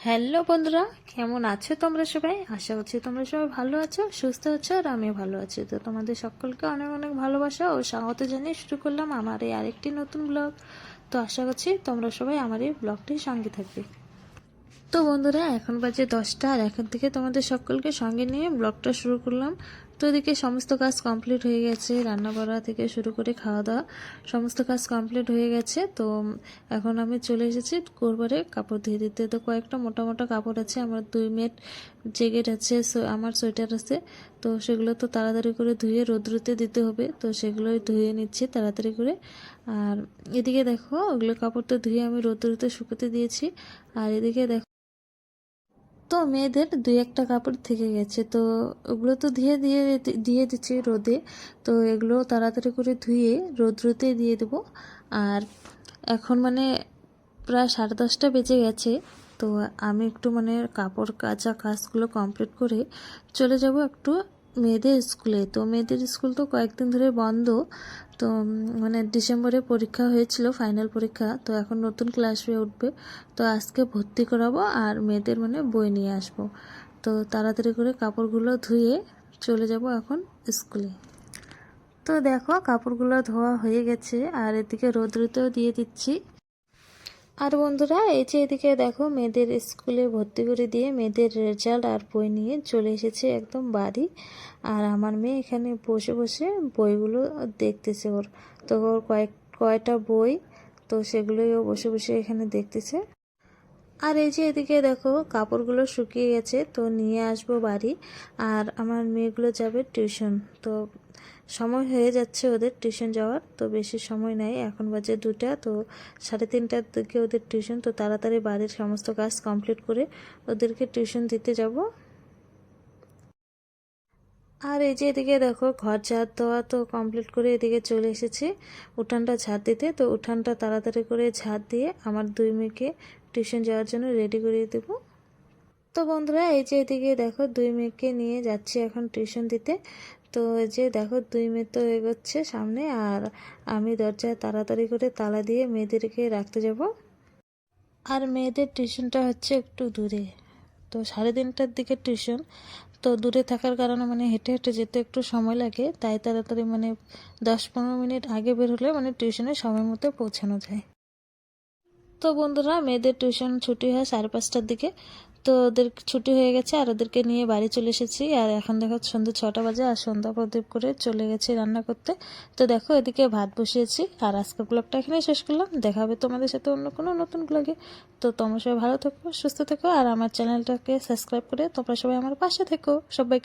Hello বন্ধুরা, কেমন আছো তোমরা সবাই? আশা করছি তোমরা সবাই ভালো আছো, সুস্থ আছো, আর আমিও ভালো আছি। তো তোমাদের সকলকে অনেক অনেক ভালোবাসা ও স্বাগত জানিয়ে শুরু করলাম আমার এই আরেকটি নতুন ব্লগ। তো আশা করছি তোমরা সবাই আমার এই ব্লগটির সঙ্গে থাকবে। তো বন্ধুরা, এখন বাজে 10টা, আর এখন থেকে তোমাদের সকলকে সঙ্গে নিয়ে ব্লগটা শুরু করলাম। তো এদিকে সমস্ত কাজ কমপ্লিট হয়ে গেছে, রান্না বাড়া থেকে শুরু করে খাওয়া দাওয়া সমস্ত কাজ কমপ্লিট হয়ে গেছে। তো এখন আমি চলে এসেছি কোরবারে কাপড় ধুয়ে দিতে। তো কয়েকটা মোটা মোটা কাপড় আছে, আমার 2 মেট জ্যাকেট আছে, আমার সোয়েটার আছে। তো সেগুলো তো তাড়াতাড়ি করে ধুয়ে রোদ্রুতে দিতে হবে, তো সেগুলোই ধুয়ে নিচ্ছি তাড়াতাড়ি করে। আর এদিকে দেখো, ওগুলো কাপড় তো ধুয়ে আমি রোদ্রুতে শুকোতে দিয়েছি। আর এদিকে দেখো, তো মেয়েদের 2-1টা কাপড় থেকে গেছে, তো ওগুলো তো দিয়ে দিয়ে দিয়ে দিচ্ছি রোদে। তো এগুলো তাড়াতাড়ি করে ধুয়ে রোদ্রুতে দিয়ে দেবো। আর এখন মানে প্রায় 10:30 বেজে গেছে। তো আমি একটু মানে কাপড় কাচা কাজগুলো কমপ্লিট করে চলে যাব একটু মেয়েদের স্কুলে। তো মেয়েদের স্কুল তো কয়েকদিন ধরে বন্ধ। তো মানে ডিসেম্বরে পরীক্ষা হয়েছিল, ফাইনাল পরীক্ষা। তো এখন নতুন ক্লাস হয়ে উঠবে। তো আজকে ভর্তি করাবো আর মেয়েদের মানে বই নিয়ে আসবো। তো তাড়াতাড়ি করে কাপড়গুলো ধুয়ে চলে যাব এখন স্কুলে। তো দেখো, কাপড়গুলো ধোয়া হয়ে গেছে, আর এদিকে রোদ্রুতেও দিয়ে দিচ্ছি। আর বন্ধুরা, এই যে এদিকে দেখো, মেয়েদের স্কুলে ভর্তি করে দিয়ে মেয়েদের রেজাল্ট আর বই নিয়ে চলে এসেছে একদম বাড়ি। আর আমার মেয়ে এখানে বসে বসে বইগুলো দেখতেছে। তো ওর কয়টা বই, তো সেগুলোই ও বসে বসে এখানে দেখতেছে। আর এই যে এদিকে দেখো, কাপড়গুলো শুকিয়ে গেছে, তো নিয়ে আসবো বাড়ি। আর আমার মেয়েগুলো যাবে টিউশন। তো সময় হয়ে যাচ্ছে ওদের টিউশন যাওয়ার, তো বেশি সময় নাই, এখন বাজে 2টা। তো 3:30টার দিকে ওদের টিউশন। তো তাড়াতাড়ি বাড়ির সমস্ত কাজ কমপ্লিট করে ওদেরকে টিউশন দিতে যাব। আর এই যে এদিকে দেখো, ঘর ঝাড় দেওয়া তো কমপ্লিট করে এদিকে চলে এসেছি উঠানটা ঝাড় দিতে। তো উঠানটা তাড়াতাড়ি করে ঝাড় দিয়ে আমার 2 মেয়েকে টিউশন যাওয়ার জন্য রেডি করিয়ে দেবো। তো বন্ধুরা, এই যে এদিকে দেখো, 2 মেয়েকে নিয়ে যাচ্ছি এখন টিউশন দিতে। তো এই যে দেখো, 2 মেয়ে তো এগোচ্ছে সামনে, আর আমি দরজায় তাড়াতাড়ি করে তালা দিয়ে মেয়েদেরকে রাখতে যাব। আর মেয়েদের টিউশনটা হচ্ছে একটু দূরে, তো 3:30টার দিকে টিউশন। তো দূরে থাকার কারণে মানে হেঁটে হেঁটে যেতে একটু সময় লাগে, তাই তাড়াতাড়ি মানে 10-15 মিনিট আগে বের হলে মানে টিউশনে সময় মতো পৌঁছানো যায়। তো বন্ধুরা, মেয়েদের টিউশন ছুটি হয় 5:30টার দিকে। তো ওদের ছুটি হয়ে গেছে, আর ওদেরকে নিয়ে বাড়ি চলে এসেছি। আর এখন দেখো, সন্ধ্যে 6টা বাজে, আর সন্ধ্যা প্রদীপ করে চলে গেছি রান্না করতে। তো দেখো, এদিকে ভাত বসিয়েছি। আর আজকের ব্লগটা এখানেই শেষ করলাম, দেখা হবে তোমাদের সাথে অন্য কোনো নতুন ব্লগে। তো তোমরা সবাই ভালো থেকো, সুস্থ থেকো, আর আমার চ্যানেলটাকে সাবস্ক্রাইব করে তোমরা সবাই আমার পাশে থেকো। সবাই